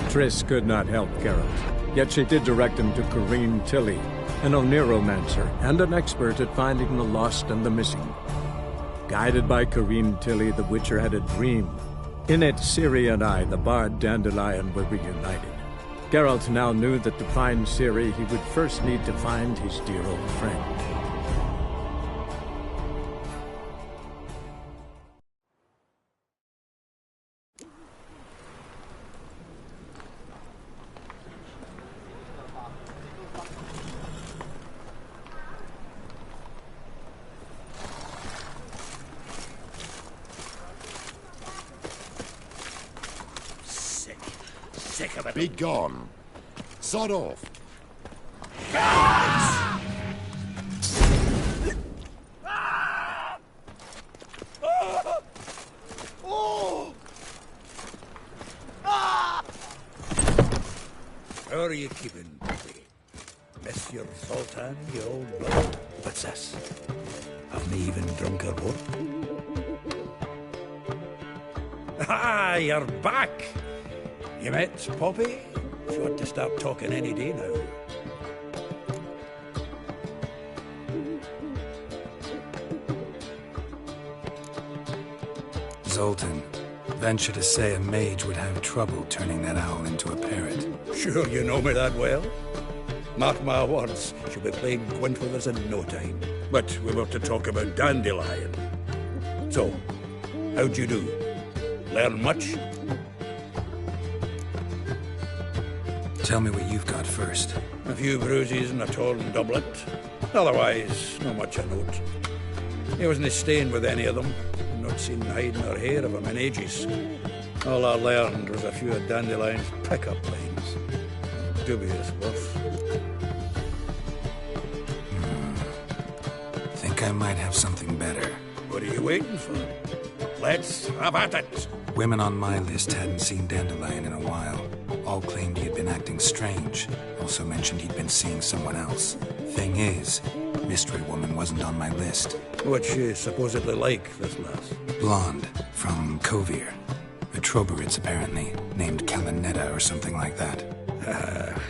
Triss could not help Geralt, yet she did direct him to Corrine Tilly, an Oniromancer and an expert at finding the lost and the missing. Guided by Corrine Tilly, the Witcher had a dream. In it, Ciri and I, the bard Dandelion, were reunited. Geralt now knew that to find Ciri, he would first need to find his dear old friend. Be gone. Sod off. How are you keeping, Poppy? Monsieur Zoltan, you old blood? What's this? Haven't even drunk her water? Ah, you're back! You met Poppy? She ought to start talking any day now. Zoltan, venture to say a mage would have trouble turning that owl into a parrot. Sure you know me that well. Mark my words, she'll be playing Gwent with us in no time. But we were to talk about Dandelion. So, how'd you do? Learn much? Tell me what you've got first. A few bruises and a torn doublet. Otherwise, not much a note. He wasn't staying with any of them. Not seen hide nor hair of him in ages. All I learned was a few of Dandelion's pick-up lines. Dubious worth. Think I might have something better. What are you waiting for? Let's have at it! Women on my list hadn't seen Dandelion in a while. All claimed he had been acting strange. Also mentioned he'd been seeing someone else. Thing is, Mystery Woman wasn't on my list. What's she supposedly like, this lass? Blonde, from Kovir. A Troberits, apparently, named Kalinetta or something like that.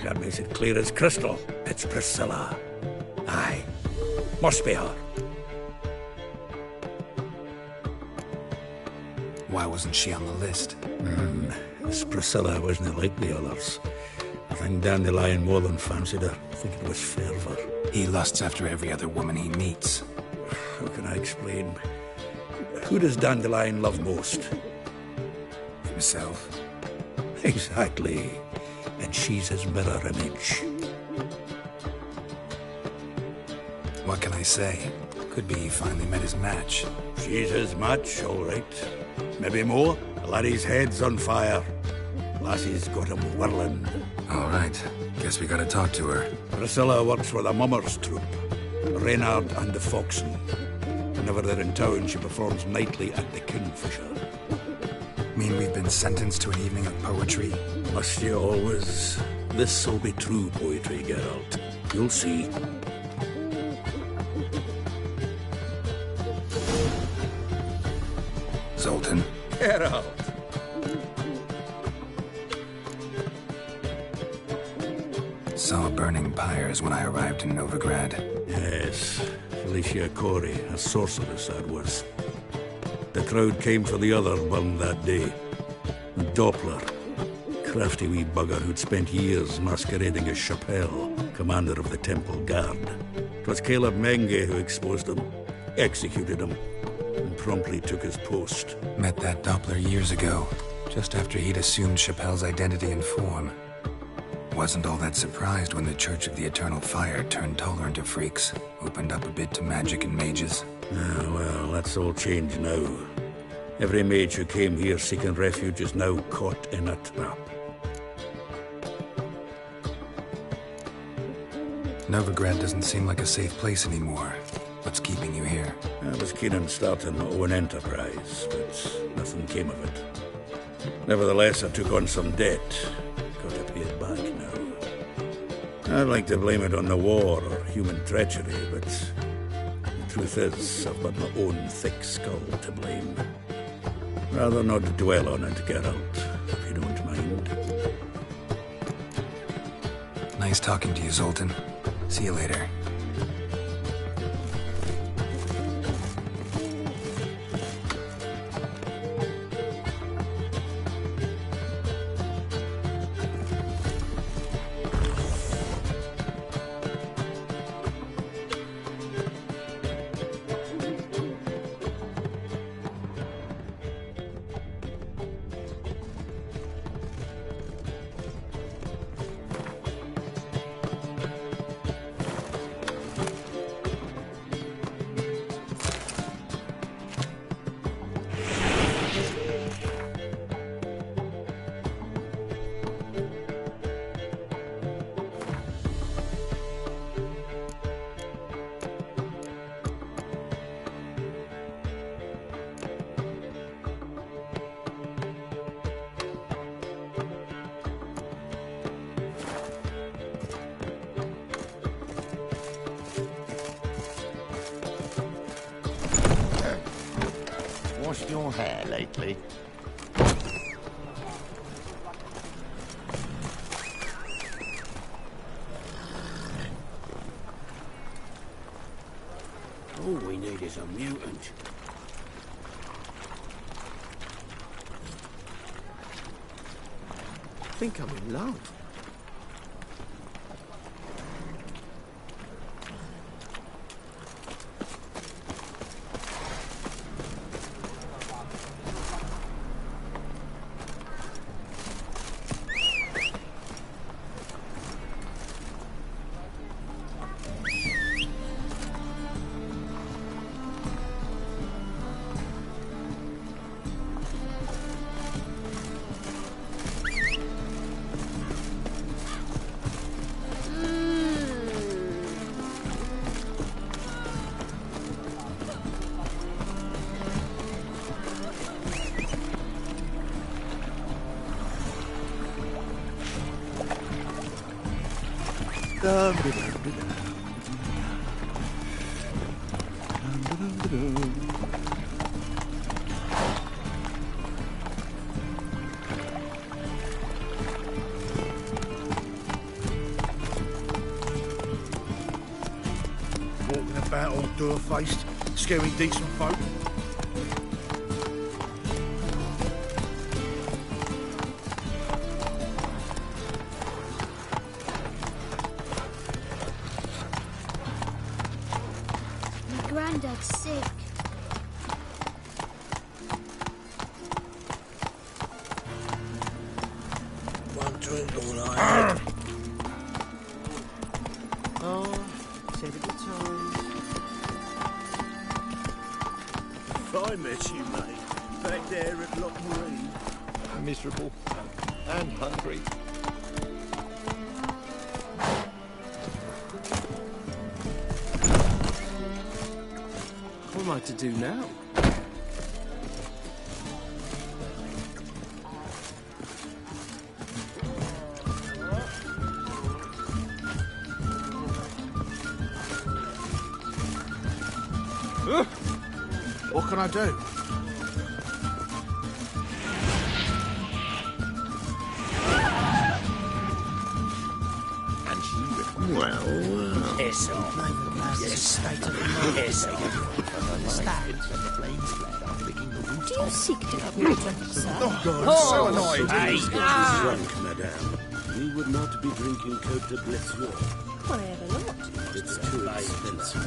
That makes it clear as crystal. It's Priscilla. Aye. Must be her. Why wasn't she on the list? This Priscilla wasn't like the others. I think Dandelion more than fancied her. I think it was fervour. He lusts after every other woman he meets. How can I explain? Who does Dandelion love most? Himself. Exactly. And she's his mirror image. What can I say? Could be he finally met his match. She's his match, all right. Maybe more. Laddie's head's on fire. Lassie's got him whirling. All right. Guess we gotta talk to her. Priscilla works for the Mummers troupe. Reynard and the Foxen. Whenever they're in town, she performs nightly at the Kingfisher. Mean we've been sentenced to an evening of poetry? Must you always? This'll be true poetry, Geralt. You'll see. Zoltan. Geralt! Saw burning pyres when I arrived in Novigrad. Yes, Felicia Corey, a sorceress that was. The crowd came for the other one that day. Doppler, crafty wee bugger who'd spent years masquerading as Chappelle, commander of the Temple Guard. 'Twas Caleb Menge who exposed him, executed him, and promptly took his post. Met that Doppler years ago, just after he'd assumed Chappelle's identity and form. Wasn't all that surprised when the Church of the Eternal Fire turned tolerant of freaks, opened up a bit to magic and mages. Ah, well, that's all changed now. Every mage who came here seeking refuge is now caught in a trap. Novigrad doesn't seem like a safe place anymore. What's keeping you here? I was keen on starting my own enterprise, but nothing came of it. Nevertheless, I took on some debt. Got to pay it back now. I'd like to blame it on the war or human treachery, but the truth is, I've got my own thick skull to blame. Rather not dwell on it, Geralt, if you don't mind. Nice talking to you, Zoltan. See you later. Washed your hair lately? All we need is a mutant. I think I'm in love. Walking about all door-faced, scaring decent folk. My granddad's sick. One drink all I had. Oh, it's had a good time. If I met you, mate, back there at Loch Marine. Miserable and hungry. What am I to do now? What can I do? And she replied, Piss off. Yes. Piss off. Do you seek to have me drunk, sir? Oh, God, so annoyed. Drunk, madame. We would not be drinking Côte de Blessure. Why ever not? It's too expensive.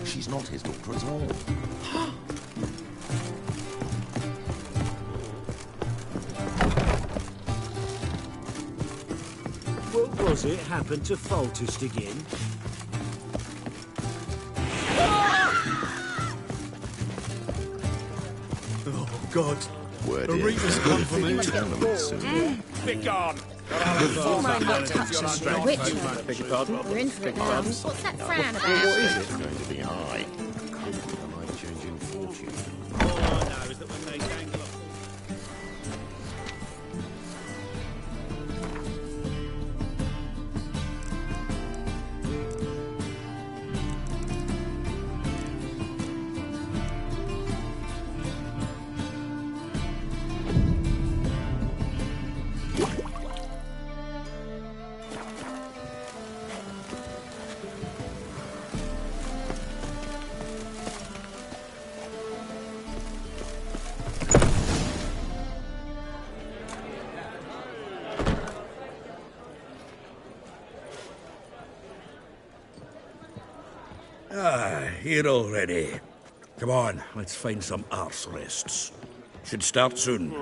She's not his daughter at all. What was it happened to Foltest again? Oh, God. Word Aretha's is, come good for me. tournament soon. Be gone! Before my not touches the Witcher. Beg your pardon? We're in for it now. What's that frown about? What is it? Going to be high. I might change in fortune. All I know is that when they dangle off... Here already. Come on, let's find some arse rests. Should start soon.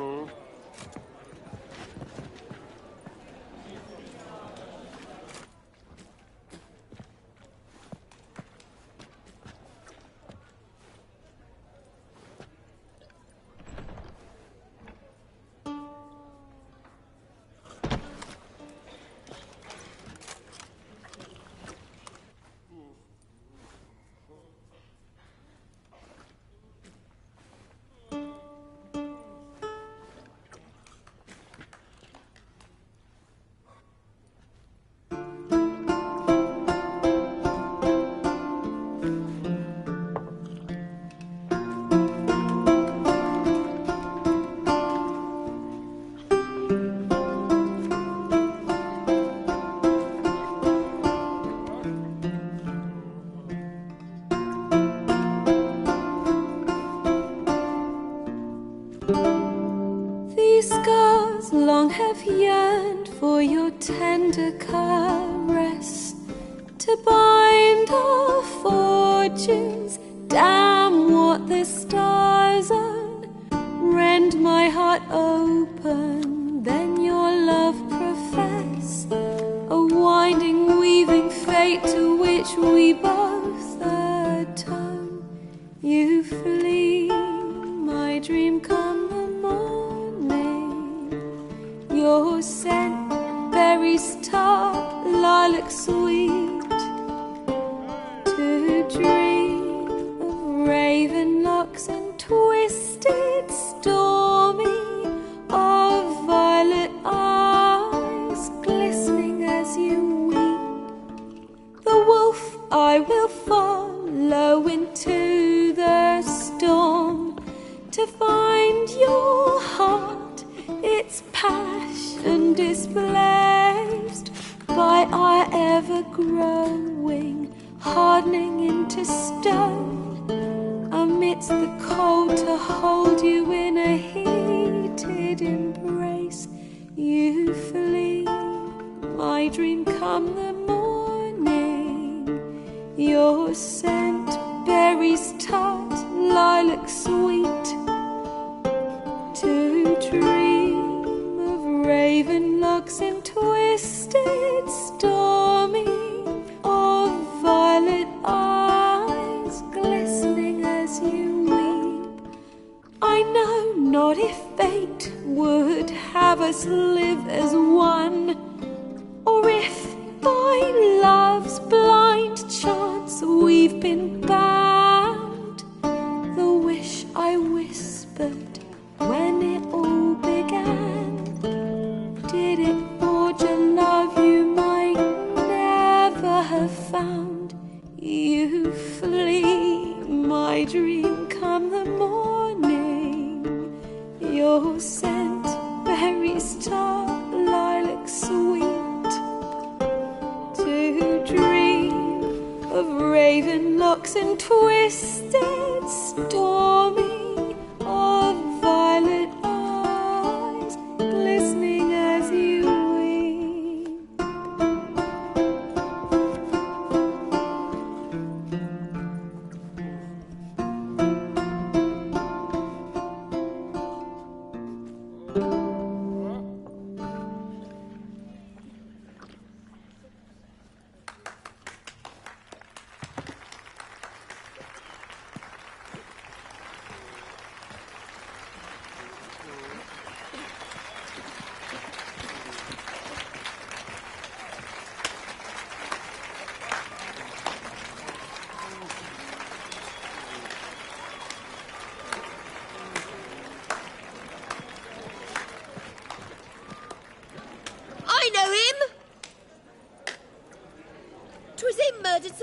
These scars long have yearned for your tender caress, to bind our fortunes. Damn what the stars own. Rend my heart open, then your love profess, a winding, weaving fate to which we both atone. You flee, my dream come the morning. Your scent, berries tart, lilac sweet, to dream of raven locks and twisted stormy, of violet eyes glistening as you weep. The wolf I will follow into the storm, to find your heart, its passion displaced by our ever-growing, hardening into stone, amidst the cold to hold you in a heated embrace. You flee, my dream come the morning, your scent, berries tart, lilac sweet, to dream of raven locks and twisted stormy, of violet eyes glistening as you weep. I know not if fate would have us live as one, or if by love's blind chance we've been bound. The wish I whispered when it all began, did it forge a love you might never have found? You flee, my dream come the morning, your scent, berries tart, lilac sweet, to dream of raven locks and twisted stormy, of violet eyes glistening as you weep.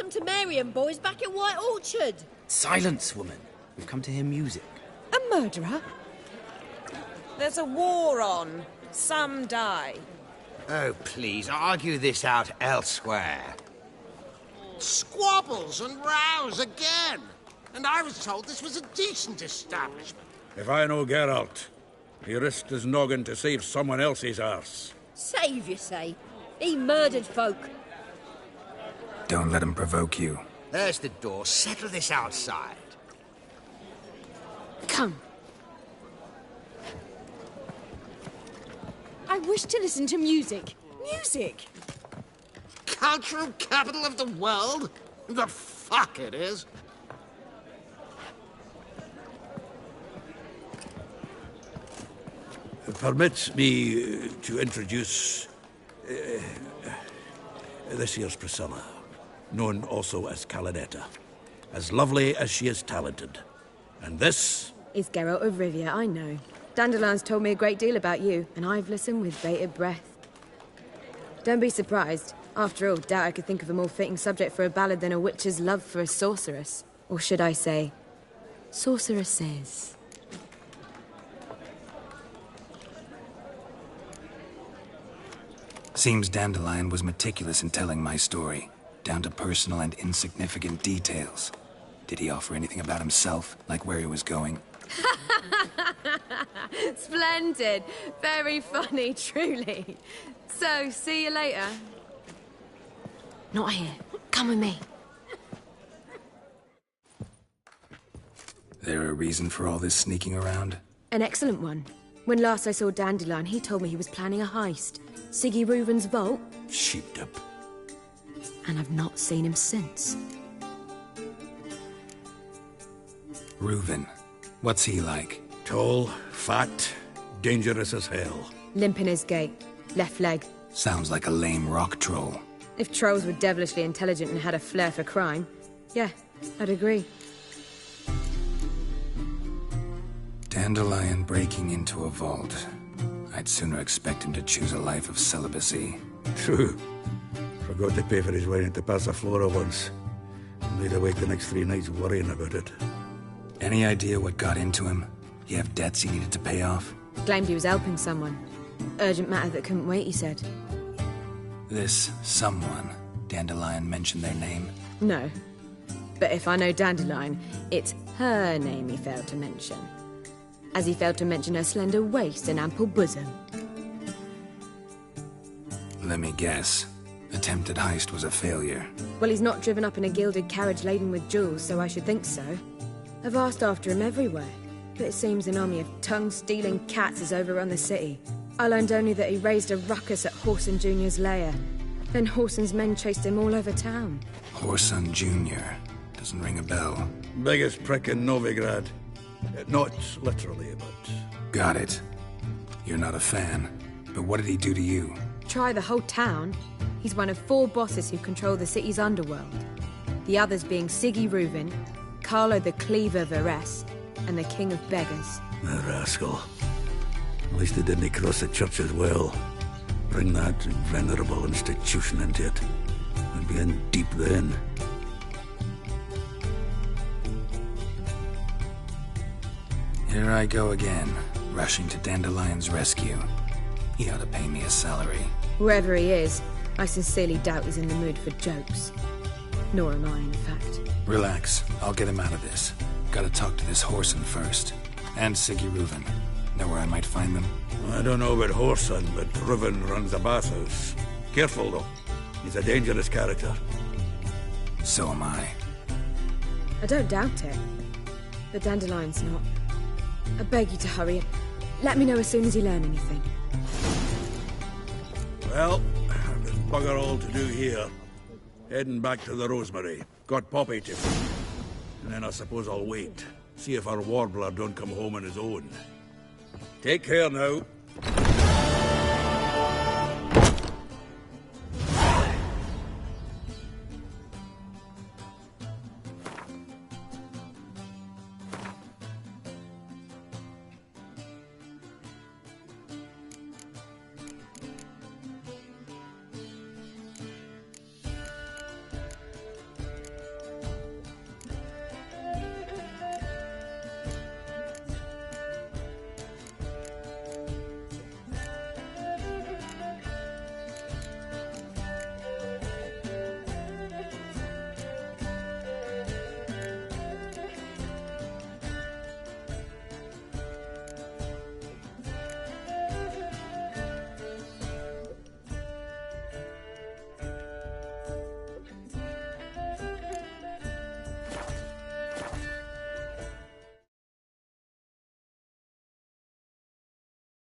some Temerian boys back in White Orchard. Silence, woman. We've come to hear music. A murderer? There's a war on. Some die. Oh, please, argue this out elsewhere. Squabbles and rows again. And I was told this was a decent establishment. If I know Geralt, he risked his noggin to save someone else's arse. Save, you say? He murdered folk. Don't let him provoke you. There's the door. Settle this outside. Come. I wish to listen to music. Music? Cultural capital of the world? The fuck it is. Permit me to introduce this here's Priscilla, known also as Calinetta. As lovely as she is talented. And this is Geralt of Rivia, I know. Dandelion's told me a great deal about you, and I've listened with bated breath. Don't be surprised. After all, doubt I could think of a more fitting subject for a ballad than a witch's love for a sorceress. Or should I say, sorceresses. Seems Dandelion was meticulous in telling my story, down to personal and insignificant details. Did he offer anything about himself, like where he was going? Splendid. Very funny, truly. So, see you later. Not here. Come with me. There a reason for all this sneaking around? An excellent one. When last I saw Dandelion, he told me he was planning a heist. Siggy Reuven's vault. Sheeped up. And I've not seen him since. Reuven. What's he like? Tall, fat, dangerous as hell. Limp in his gait. Left leg. Sounds like a lame rock troll. If trolls were devilishly intelligent and had a flair for crime, yeah, I'd agree. Dandelion breaking into a vault. I'd sooner expect him to choose a life of celibacy. True. Forgot to pay for his wine at the Passiflora once. Laid awake the next 3 nights worrying about it. Any idea what got into him? He have debts he needed to pay off? Claimed he was helping someone. Urgent matter that couldn't wait, he said. This someone, Dandelion mentioned their name? No. But if I know Dandelion, it's her name he failed to mention. As he failed to mention her slender waist and ample bosom. Let me guess. Attempted heist was a failure. Well, he's not driven up in a gilded carriage laden with jewels, so I should think so. I've asked after him everywhere, but it seems an army of tongue-stealing cats has overrun the city. I learned only that he raised a ruckus at Whoreson Jr.'s lair. Then Whoreson's men chased him all over town. Whoreson Jr. Doesn't ring a bell. Biggest prick in Novigrad. Not literally, but... Got it. You're not a fan. But what did he do to you? Try the whole town. He's one of 4 bosses who control the city's underworld. The others being Siggy Reuven, Carlo the Cleaver Varese, and the King of Beggars. The rascal. At least he didn't cross the church as well. Bring that venerable institution into it. And be in deep then. Here I go again, rushing to Dandelion's rescue. He ought to pay me a salary. Wherever he is, I sincerely doubt he's in the mood for jokes. Nor am I, in fact. Relax. I'll get him out of this. Gotta talk to this Whoreson first. And Siggy Reuven. Know where I might find them? I don't know about Whoreson, but Reuven runs a bathhouse. Careful, though. He's a dangerous character. So am I. I don't doubt it. But Dandelion's not. I beg you to hurry. Let me know as soon as you learn anything. Well, there's bugger all to do here. Heading back to the Rosemary. Got Poppy to feed. And then I suppose I'll wait. See if our warbler don't come home on his own. Take care now.